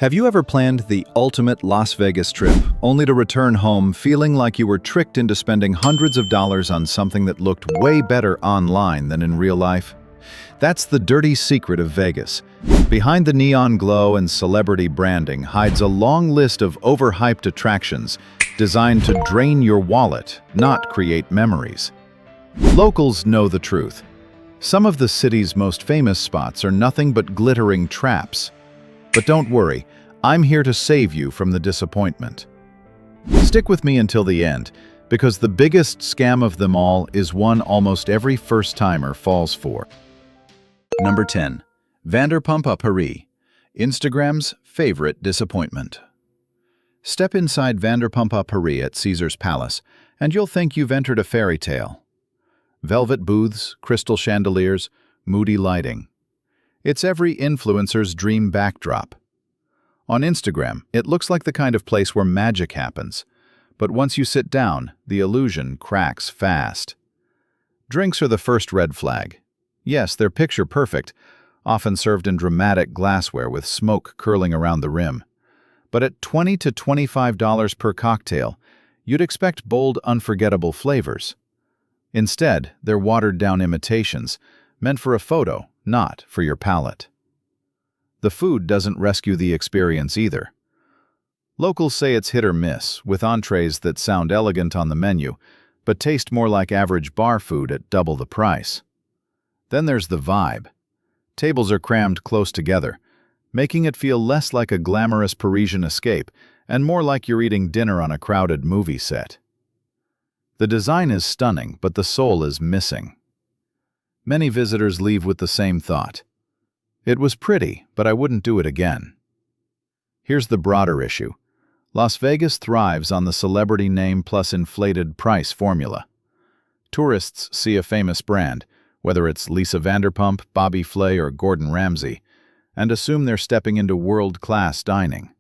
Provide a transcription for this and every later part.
Have you ever planned the ultimate Las Vegas trip, only to return home feeling like you were tricked into spending hundreds of dollars on something that looked way better online than in real life? That's the dirty secret of Vegas. Behind the neon glow and celebrity branding hides a long list of overhyped attractions designed to drain your wallet, not create memories. Locals know the truth. Some of the city's most famous spots are nothing but glittering traps. But don't worry, I'm here to save you from the disappointment. Stick with me until the end, because the biggest scam of them all is one almost every first-timer falls for. Number 10. Vanderpump Paris, Instagram's favorite disappointment. Step inside Vanderpump Paris at Caesar's Palace, and you'll think you've entered a fairy tale. Velvet booths, crystal chandeliers, moody lighting. It's every influencer's dream backdrop. On Instagram, it looks like the kind of place where magic happens, but once you sit down, the illusion cracks fast. Drinks are the first red flag. Yes, they're picture perfect, often served in dramatic glassware with smoke curling around the rim. But at $20 to $25 per cocktail, you'd expect bold, unforgettable flavors. Instead, they're watered-down imitations, meant for a photo, not for your palate. The food doesn't rescue the experience either. Locals say it's hit or miss, with entrees that sound elegant on the menu, but taste more like average bar food at double the price. Then there's the vibe. Tables are crammed close together, making it feel less like a glamorous Parisian escape and more like you're eating dinner on a crowded movie set. The design is stunning, but the soul is missing. Many visitors leave with the same thought. It was pretty, but I wouldn't do it again. Here's the broader issue. Las Vegas thrives on the celebrity name plus inflated price formula. Tourists see a famous brand, whether it's Lisa Vanderpump, Bobby Flay, or Gordon Ramsay, and assume they're stepping into world-class dining.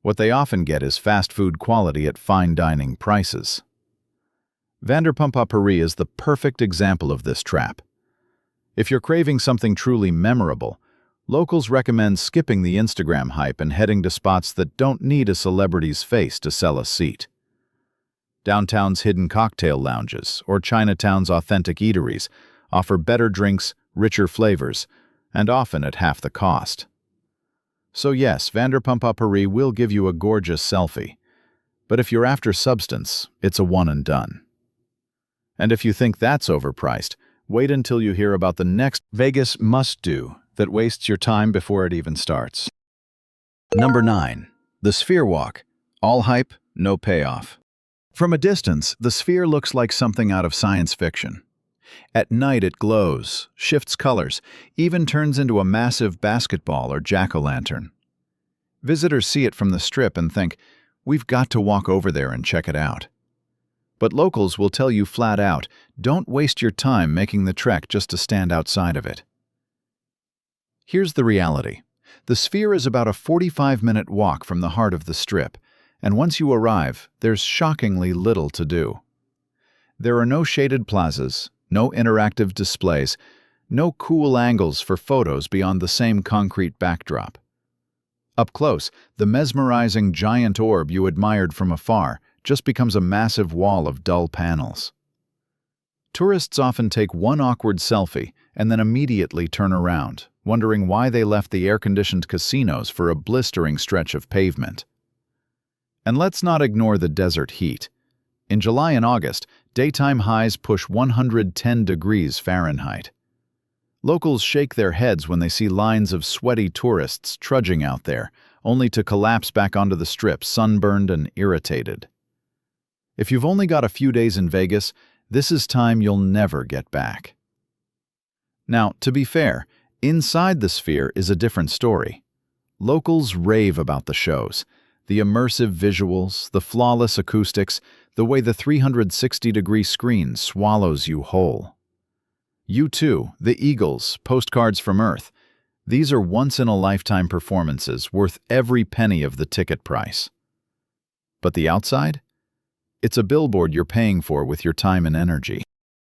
What they often get is fast food quality at fine dining prices. Vanderpump Paris is the perfect example of this trap. If you're craving something truly memorable, locals recommend skipping the Instagram hype and heading to spots that don't need a celebrity's face to sell a seat. Downtown's hidden cocktail lounges or Chinatown's authentic eateries offer better drinks, richer flavors, and often at half the cost. So yes, Vanderpump Paris will give you a gorgeous selfie. But if you're after substance, it's a one and done. And if you think that's overpriced, wait until you hear about the next Vegas must-do that wastes your time before it even starts. Number 9. The Sphere Walk. All hype, no payoff. From a distance, the Sphere looks like something out of science fiction. At night it glows, shifts colors, even turns into a massive basketball or jack-o'-lantern. Visitors see it from the Strip and think, we've got to walk over there and check it out. But locals will tell you flat out, don't waste your time making the trek just to stand outside of it. Here's the reality. The Sphere is about a 45-minute walk from the heart of the Strip, and once you arrive, there's shockingly little to do. There are no shaded plazas, no interactive displays, no cool angles for photos beyond the same concrete backdrop. Up close, the mesmerizing giant orb you admired from afar just becomes a massive wall of dull panels. Tourists often take one awkward selfie and then immediately turn around, wondering why they left the air-conditioned casinos for a blistering stretch of pavement. And let's not ignore the desert heat. In July and August, daytime highs push 110 degrees Fahrenheit. Locals shake their heads when they see lines of sweaty tourists trudging out there, only to collapse back onto the Strip sunburned and irritated. If you've only got a few days in Vegas, this is time you'll never get back. Now, to be fair, inside the Sphere is a different story. Locals rave about the shows, the immersive visuals, the flawless acoustics, the way the 360-degree screen swallows you whole. U2, the Eagles, Postcards from Earth, these are once-in-a-lifetime performances worth every penny of the ticket price. But the outside? It's a billboard you're paying for with your time and energy.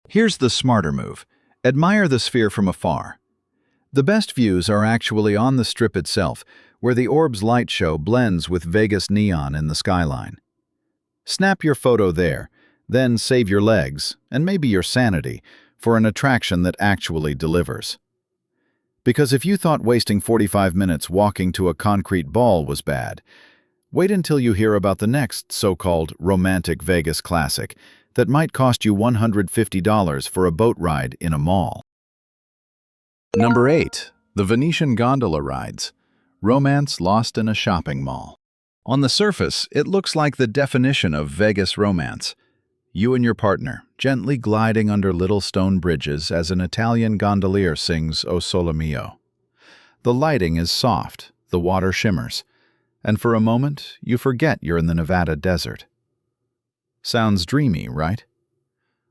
Here's the smarter move. Admire the Sphere from afar. The best views are actually on the Strip itself, where the orb's light show blends with Vegas neon in the skyline. Snap your photo there, then save your legs, and maybe your sanity, for an attraction that actually delivers. Because if you thought wasting 45 minutes walking to a concrete ball was bad, wait until you hear about the next so-called romantic Vegas classic that might cost you $150 for a boat ride in a mall. Number 8. The Venetian Gondola Rides. Romance lost in a shopping mall. On the surface, it looks like the definition of Vegas romance. You and your partner, gently gliding under little stone bridges as an Italian gondolier sings O Sole Mio. The lighting is soft, the water shimmers, and for a moment, you forget you're in the Nevada desert. Sounds dreamy, right?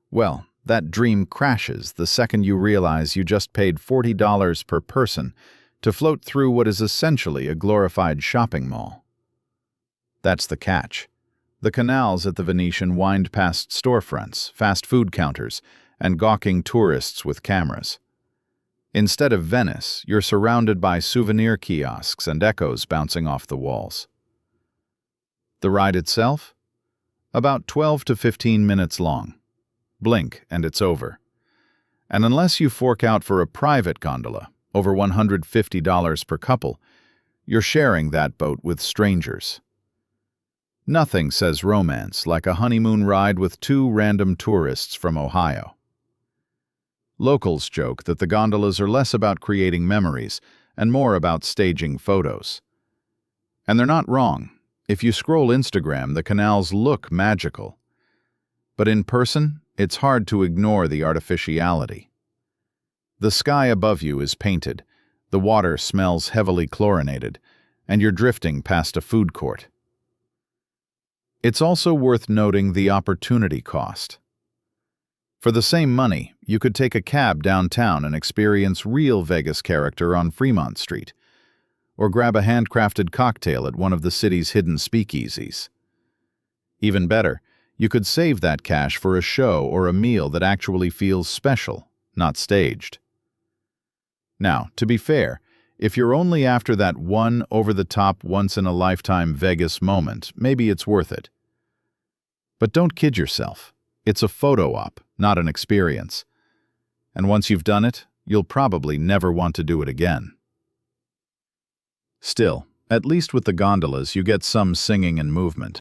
Well, that dream crashes the second you realize you just paid $40 per person to float through what is essentially a glorified shopping mall. That's the catch. The canals at the Venetian wind past storefronts, fast food counters, and gawking tourists with cameras. Instead of Venice, you're surrounded by souvenir kiosks and echoes bouncing off the walls. The ride itself? About 12 to 15 minutes long. Blink and it's over. And unless you fork out for a private gondola, over $150 per couple, you're sharing that boat with strangers. Nothing says romance like a honeymoon ride with two random tourists from Ohio. Locals joke that the gondolas are less about creating memories and more about staging photos. And they're not wrong. If you scroll Instagram, the canals look magical. But in person, it's hard to ignore the artificiality. The sky above you is painted, the water smells heavily chlorinated, and you're drifting past a food court. It's also worth noting the opportunity cost. For the same money, you could take a cab downtown and experience real Vegas character on Fremont Street, or grab a handcrafted cocktail at one of the city's hidden speakeasies. Even better, you could save that cash for a show or a meal that actually feels special, not staged. Now, to be fair, if you're only after that one over-the-top, once-in-a-lifetime Vegas moment, maybe it's worth it. But don't kid yourself. It's a photo op, not an experience. And once you've done it, you'll probably never want to do it again. Still, at least with the gondolas, you get some singing and movement.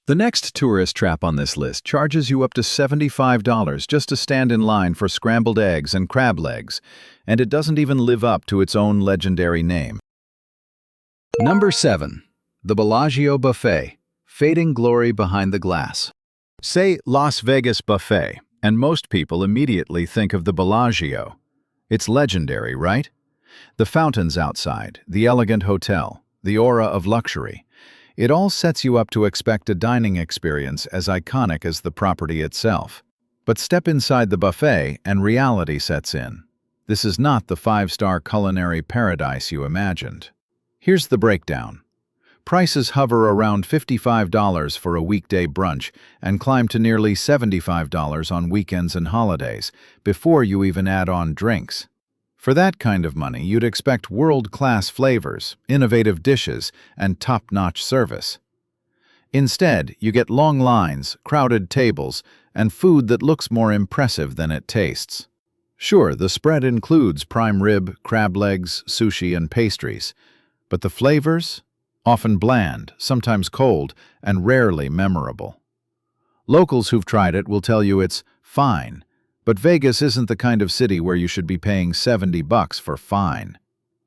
The next tourist trap on this list charges you up to $75 just to stand in line for scrambled eggs and crab legs, and it doesn't even live up to its own legendary name. Number 7. The Bellagio Buffet, fading glory behind the glass. Say Las Vegas Buffet, and most people immediately think of the Bellagio. It's legendary, right? The fountains outside, the elegant hotel, the aura of luxury. It all sets you up to expect a dining experience as iconic as the property itself. But step inside the buffet and reality sets in. This is not the five-star culinary paradise you imagined. Here's the breakdown. Prices hover around $55 for a weekday brunch and climb to nearly $75 on weekends and holidays, before you even add on drinks. For that kind of money, you'd expect world-class flavors, innovative dishes, and top-notch service. Instead, you get long lines, crowded tables, and food that looks more impressive than it tastes. Sure, the spread includes prime rib, crab legs, sushi, and pastries, but the flavors? Often bland, sometimes cold, and rarely memorable. Locals who've tried it will tell you it's fine, but Vegas isn't the kind of city where you should be paying $70 for fine.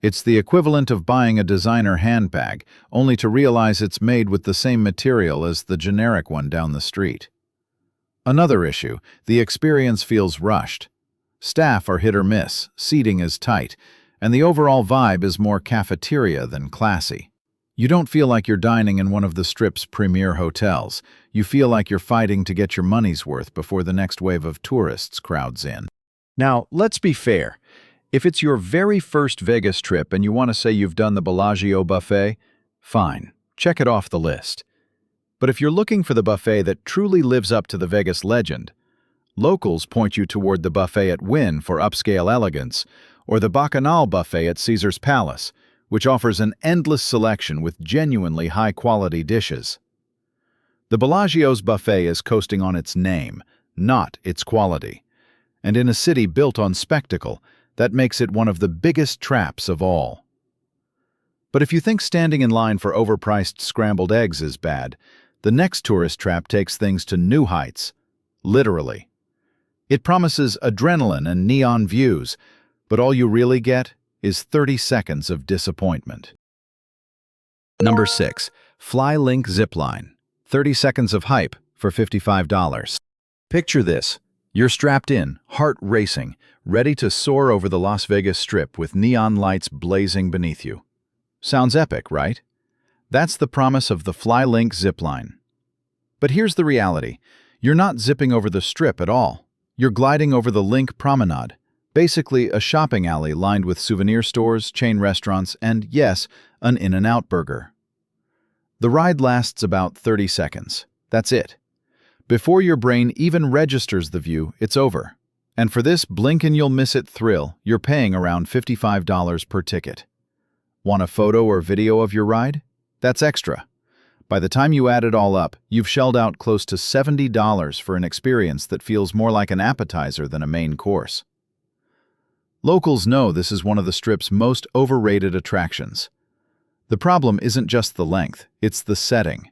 It's the equivalent of buying a designer handbag, only to realize it's made with the same material as the generic one down the street. Another issue, the experience feels rushed. Staff are hit or miss, seating is tight, and the overall vibe is more cafeteria than classy. You don't feel like you're dining in one of the Strip's premier hotels. You feel like you're fighting to get your money's worth before the next wave of tourists crowds in. Now, let's be fair. If it's your very first Vegas trip and you want to say you've done the Bellagio buffet, fine, check it off the list. But if you're looking for the buffet that truly lives up to the Vegas legend, locals point you toward the buffet at Wynn for upscale elegance, or the Bacchanal buffet at Caesar's Palace, which offers an endless selection with genuinely high-quality dishes. The Bellagio's buffet is coasting on its name, not its quality. And in a city built on spectacle, that makes it one of the biggest traps of all. But if you think standing in line for overpriced scrambled eggs is bad, the next tourist trap takes things to new heights, literally. It promises adrenaline and neon views, but all you really get is 30 seconds of disappointment. Number 6. Fly-Link Zipline. 30 seconds of hype for $55. Picture this. You're strapped in, heart racing, ready to soar over the Las Vegas Strip with neon lights blazing beneath you. Sounds epic, right? That's the promise of the Fly-Link Zipline. But here's the reality. You're not zipping over the Strip at all. You're gliding over the Link Promenade, basically a shopping alley lined with souvenir stores, chain restaurants, and, yes, an In-N-Out burger. The ride lasts about 30 seconds. That's it. Before your brain even registers the view, it's over. And for this blink-and-you'll-miss-it thrill, you're paying around $55 per ticket. Want a photo or video of your ride? That's extra. By the time you add it all up, you've shelled out close to $70 for an experience that feels more like an appetizer than a main course. Locals know this is one of the Strip's most overrated attractions. The problem isn't just the length, it's the setting.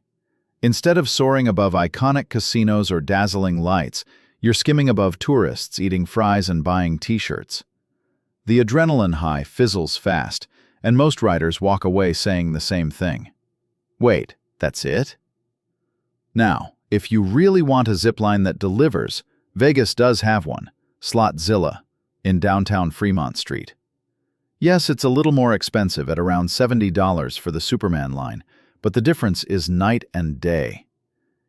Instead of soaring above iconic casinos or dazzling lights, you're skimming above tourists eating fries and buying t-shirts. The adrenaline high fizzles fast, and most riders walk away saying the same thing. Wait, that's it? Now, if you really want a zipline that delivers, Vegas does have one, Slotzilla, in downtown Fremont Street. Yes, it's a little more expensive at around $70 for the Superman line, but the difference is night and day.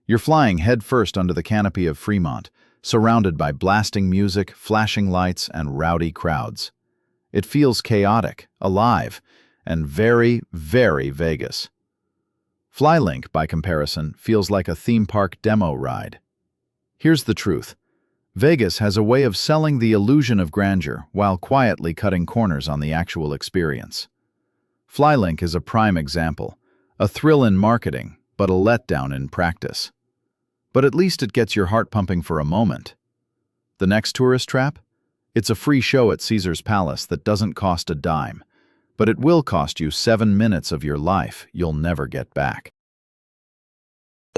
You're flying headfirst under the canopy of Fremont, surrounded by blasting music, flashing lights, and rowdy crowds. It feels chaotic, alive, and very, very Vegas. Fly-Link, by comparison, feels like a theme park demo ride. Here's the truth. Vegas has a way of selling the illusion of grandeur while quietly cutting corners on the actual experience. Fly-Link is a prime example, a thrill in marketing, but a letdown in practice. But at least it gets your heart pumping for a moment. The next tourist trap? It's a free show at Caesar's Palace that doesn't cost a dime, but it will cost you 7 minutes of your life you'll never get back.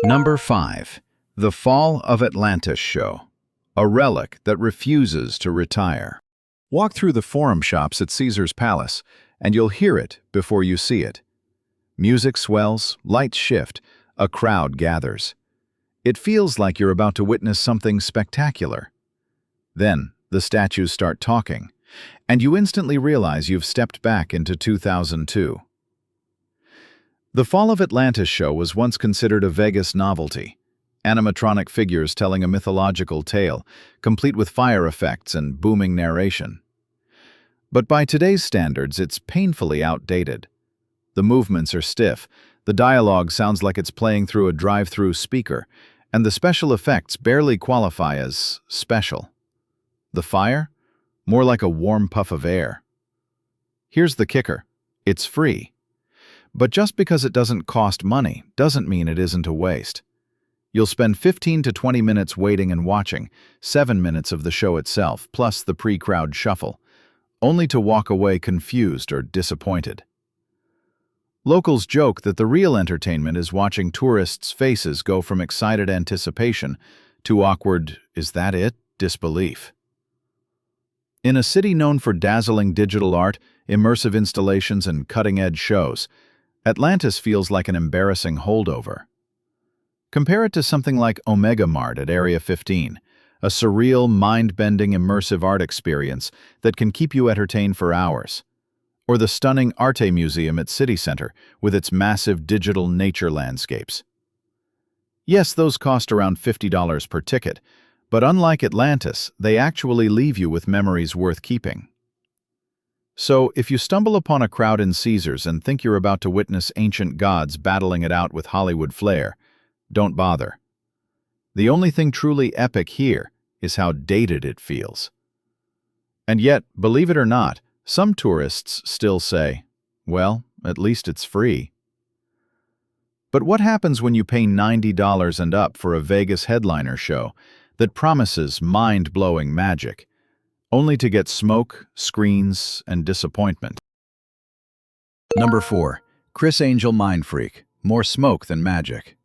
Number 5. The Fall of Atlantis Show. A relic that refuses to retire. Walk through the forum shops at Caesar's Palace, and you'll hear it before you see it. Music swells, lights shift, a crowd gathers. It feels like you're about to witness something spectacular. Then, the statues start talking, and you instantly realize you've stepped back into 2002. The Fall of Atlantis show was once considered a Vegas novelty. Animatronic figures telling a mythological tale, complete with fire effects and booming narration. But by today's standards, it's painfully outdated. The movements are stiff, the dialogue sounds like it's playing through a drive-through speaker, and the special effects barely qualify as special. The fire? More like a warm puff of air. Here's the kicker. It's free. But just because it doesn't cost money doesn't mean it isn't a waste. You'll spend 15 to 20 minutes waiting and watching, 7 minutes of the show itself, plus the pre-crowd shuffle, only to walk away confused or disappointed. Locals joke that the real entertainment is watching tourists' faces go from excited anticipation to awkward, "is that it?" disbelief. In a city known for dazzling digital art, immersive installations, and cutting-edge shows, Atlantis feels like an embarrassing holdover. Compare it to something like Omega Mart at Area 15, a surreal, mind-bending, immersive art experience that can keep you entertained for hours. Or the stunning Arte Museum at City Center with its massive digital nature landscapes. Yes, those cost around $50 per ticket, but unlike Atlantis, they actually leave you with memories worth keeping. So, if you stumble upon a crowd in Caesars and think you're about to witness ancient gods battling it out with Hollywood flair, don't bother. The only thing truly epic here is how dated it feels. And yet, believe it or not, Some tourists still say, well, at least it's free. But what happens when you pay $90 and up for a Vegas headliner show that promises mind-blowing magic, only to get smoke, screens, and disappointment? Number 4. Criss Angel Mind Freak. More smoke than magic.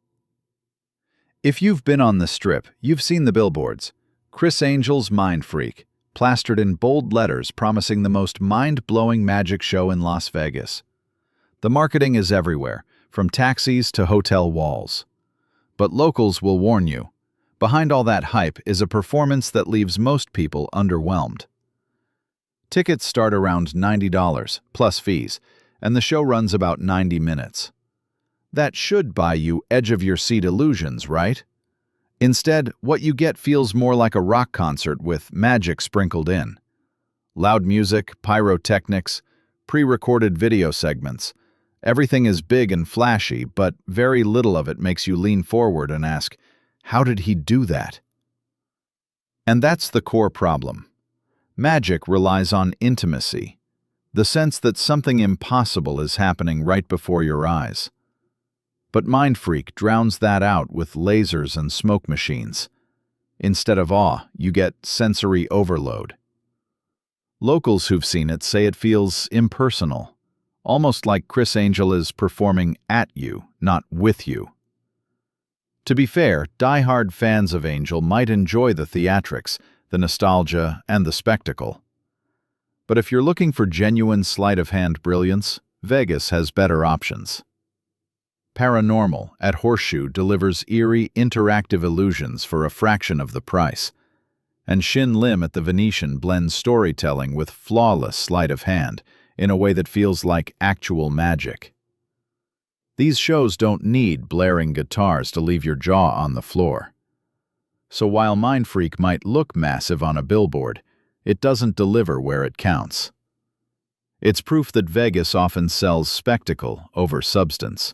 If you've been on the Strip, you've seen the billboards. Criss Angel's Mind Freak, plastered in bold letters promising the most mind-blowing magic show in Las Vegas. The marketing is everywhere, from taxis to hotel walls. But locals will warn you, behind all that hype is a performance that leaves most people underwhelmed. Tickets start around $90, plus fees, and the show runs about 90 minutes. That should buy you edge-of-your-seat illusions, right? Instead, what you get feels more like a rock concert with magic sprinkled in. Loud music, pyrotechnics, pre-recorded video segments. Everything is big and flashy, but very little of it makes you lean forward and ask, how did he do that? And that's the core problem. Magic relies on intimacy, the sense that something impossible is happening right before your eyes. But Mind Freak drowns that out with lasers and smoke machines. Instead of awe, you get sensory overload. Locals who've seen it say it feels impersonal, almost like Criss Angel is performing at you, not with you. To be fair, die-hard fans of Angel might enjoy the theatrics, the nostalgia, and the spectacle. But if you're looking for genuine sleight-of-hand brilliance, Vegas has better options. Paranormal at Horseshoe delivers eerie, interactive illusions for a fraction of the price, and Shin Lim at the Venetian blends storytelling with flawless sleight of hand in a way that feels like actual magic. These shows don't need blaring guitars to leave your jaw on the floor. So while Mind Freak might look massive on a billboard, it doesn't deliver where it counts. It's proof that Vegas often sells spectacle over substance.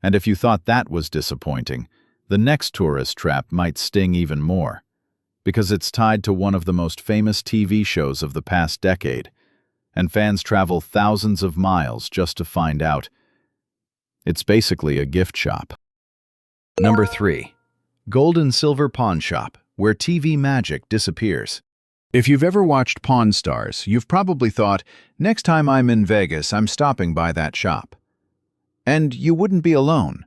And if you thought that was disappointing, the next tourist trap might sting even more, because it's tied to one of the most famous TV shows of the past decade, and fans travel thousands of miles just to find out. It's basically a gift shop. Number 3. Gold and Silver Pawn Shop, where TV magic disappears. If you've ever watched Pawn Stars, you've probably thought, next time I'm in Vegas, I'm stopping by that shop. And you wouldn't be alone.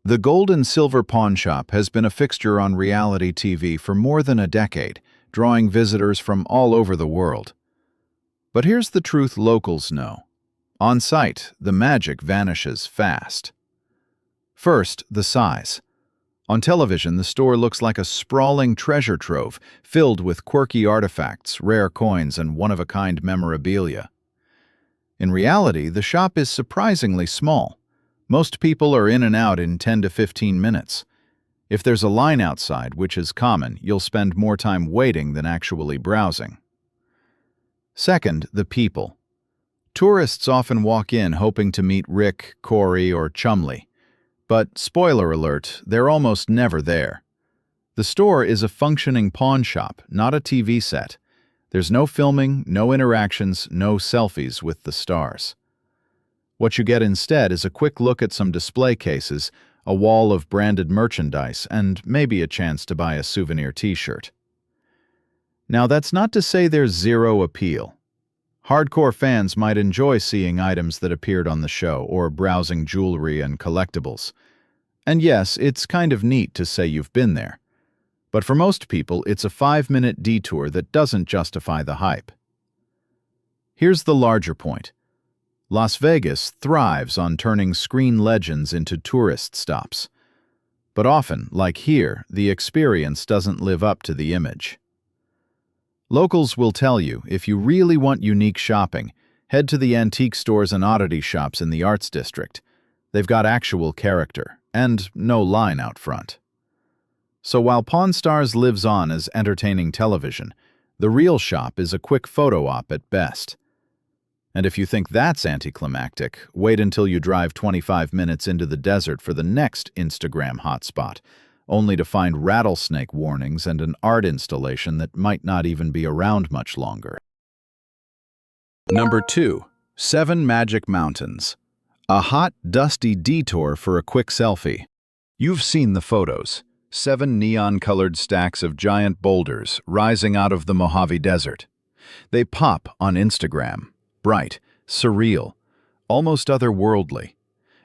The Gold and Silver Pawn Shop has been a fixture on reality TV for more than a decade, drawing visitors from all over the world. But here's the truth locals know. On site, the magic vanishes fast. First, the size. On television, the store looks like a sprawling treasure trove filled with quirky artifacts, rare coins, and one-of-a-kind memorabilia. In reality, the shop is surprisingly small. Most people are in and out in 10 to 15 minutes. If there's a line outside, which is common, you'll spend more time waiting than actually browsing. Second, the people. Tourists often walk in hoping to meet Rick, Corey, or Chumley. But, spoiler alert, they're almost never there. The store is a functioning pawn shop, not a TV set. There's no filming, no interactions, no selfies with the stars. What you get instead is a quick look at some display cases, a wall of branded merchandise, and maybe a chance to buy a souvenir t-shirt. Now, that's not to say there's zero appeal. Hardcore fans might enjoy seeing items that appeared on the show or browsing jewelry and collectibles. And yes, it's kind of neat to say you've been there. But for most people, it's a 5-minute detour that doesn't justify the hype. Here's the larger point. Las Vegas thrives on turning screen legends into tourist stops. But often, like here, the experience doesn't live up to the image. Locals will tell you, if you really want unique shopping, head to the antique stores and oddity shops in the Arts District. They've got actual character, and no line out front. So while Pawn Stars lives on as entertaining television, the real shop is a quick photo op at best. And if you think that's anticlimactic, wait until you drive 25 minutes into the desert for the next Instagram hotspot, only to find rattlesnake warnings and an art installation that might not even be around much longer. Number 2. 7 Magic Mountains. A hot, dusty detour for a quick selfie. You've seen the photos. 7 neon-colored stacks of giant boulders rising out of the Mojave Desert. They pop on Instagram. Bright, surreal, almost otherworldly.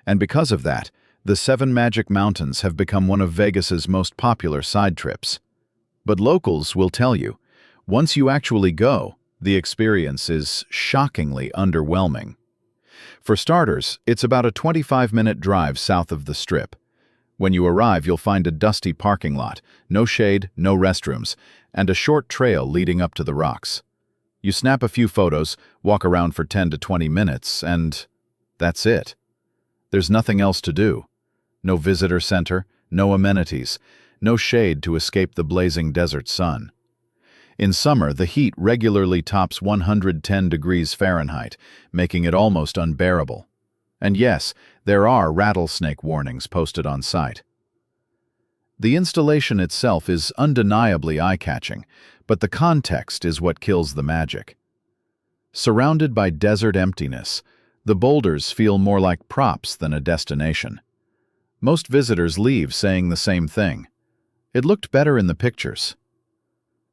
And because of that, the 7 Magic Mountains have become one of Vegas's most popular side trips. But locals will tell you, once you actually go, the experience is shockingly underwhelming. For starters, it's about a 25-minute drive south of the Strip. When you arrive, you'll find a dusty parking lot, no shade, no restrooms, and a short trail leading up to the rocks. You snap a few photos, walk around for 10 to 20 minutes, and that's it. There's nothing else to do. No visitor center, no amenities, no shade to escape the blazing desert sun. In summer, the heat regularly tops 110 degrees Fahrenheit, making it almost unbearable. And yes, there are rattlesnake warnings posted on site. The installation itself is undeniably eye-catching, but the context is what kills the magic. Surrounded by desert emptiness, the boulders feel more like props than a destination. Most visitors leave saying the same thing. It looked better in the pictures.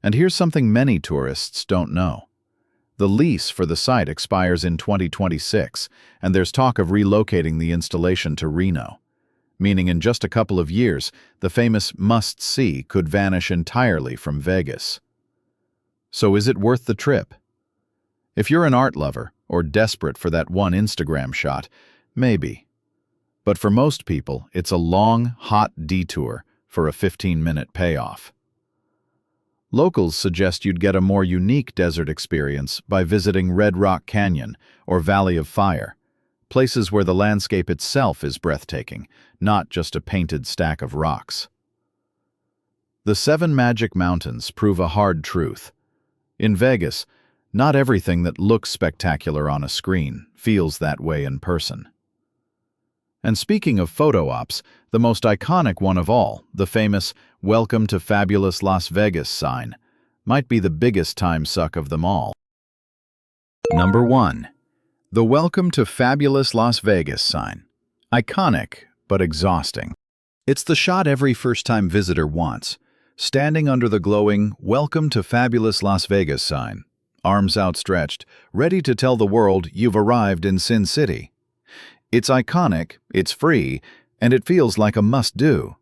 And here's something many tourists don't know. The lease for the site expires in 2026, and there's talk of relocating the installation to Reno, meaning in just a couple of years, the famous must-see could vanish entirely from Vegas. So is it worth the trip? If you're an art lover or desperate for that one Instagram shot, maybe. But for most people, it's a long, hot detour for a 15-minute payoff. Locals suggest you'd get a more unique desert experience by visiting Red Rock Canyon or Valley of Fire, places where the landscape itself is breathtaking, not just a painted stack of rocks. The 7 Magic Mountains prove a hard truth. In Vegas, not everything that looks spectacular on a screen feels that way in person. And speaking of photo ops, the most iconic one of all, the famous "Welcome to Fabulous Las Vegas" sign, might be the biggest time suck of them all. Number 1. The "Welcome to Fabulous Las Vegas" sign. Iconic, but exhausting. It's the shot every first-time visitor wants, standing under the glowing "Welcome to Fabulous Las Vegas" sign, arms outstretched, ready to tell the world you've arrived in Sin City. It's iconic, it's free, and it feels like a must-do.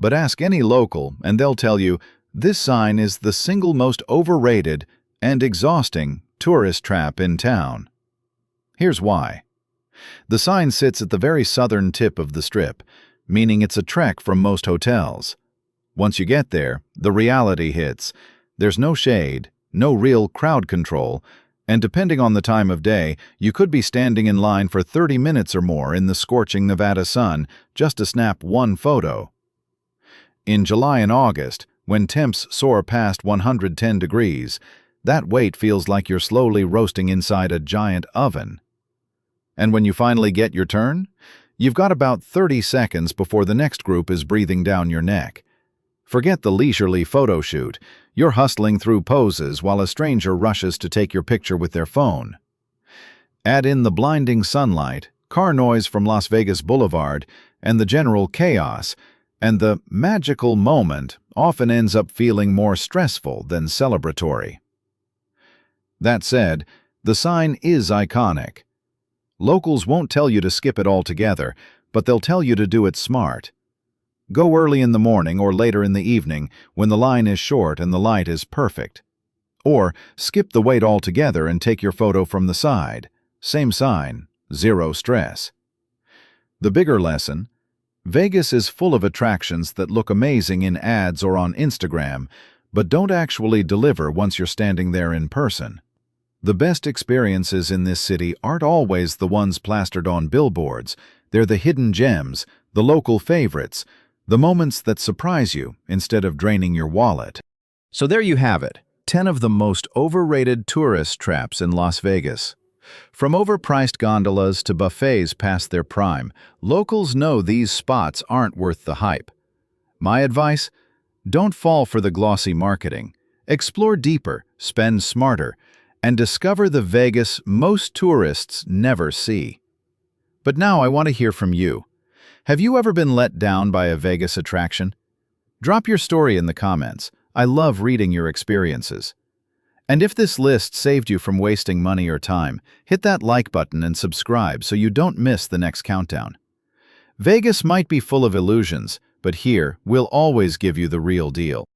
But ask any local, and they'll tell you this sign is the single most overrated and exhausting tourist trap in town. Here's why. The sign sits at the very southern tip of the Strip, meaning it's a trek from most hotels. Once you get there, the reality hits. There's no shade, no real crowd control, and depending on the time of day, you could be standing in line for 30 minutes or more in the scorching Nevada sun just to snap one photo. In July and August, when temps soar past 110 degrees, that wait feels like you're slowly roasting inside a giant oven. And when you finally get your turn, you've got about 30 seconds before the next group is breathing down your neck. Forget the leisurely photo shoot. You're hustling through poses while a stranger rushes to take your picture with their phone. Add in the blinding sunlight, car noise from Las Vegas Boulevard, and the general chaos, and the magical moment often ends up feeling more stressful than celebratory. That said, the sign is iconic. Locals won't tell you to skip it altogether, but they'll tell you to do it smart. Go early in the morning or later in the evening when the line is short and the light is perfect. Or skip the wait altogether and take your photo from the side. Same sign, zero stress. The bigger lesson: Vegas is full of attractions that look amazing in ads or on Instagram, but don't actually deliver once you're standing there in person. The best experiences in this city aren't always the ones plastered on billboards. They're the hidden gems, the local favorites, the moments that surprise you instead of draining your wallet. So there you have it, 10 of the most overrated tourist traps in Las Vegas. From overpriced gondolas to buffets past their prime, locals know these spots aren't worth the hype. My advice? Don't fall for the glossy marketing. Explore deeper, spend smarter, and discover the Vegas most tourists never see. But now I want to hear from you. Have you ever been let down by a Vegas attraction? Drop your story in the comments. I love reading your experiences. And if this list saved you from wasting money or time, hit that like button and subscribe so you don't miss the next countdown. Vegas might be full of illusions, but here, we'll always give you the real deal.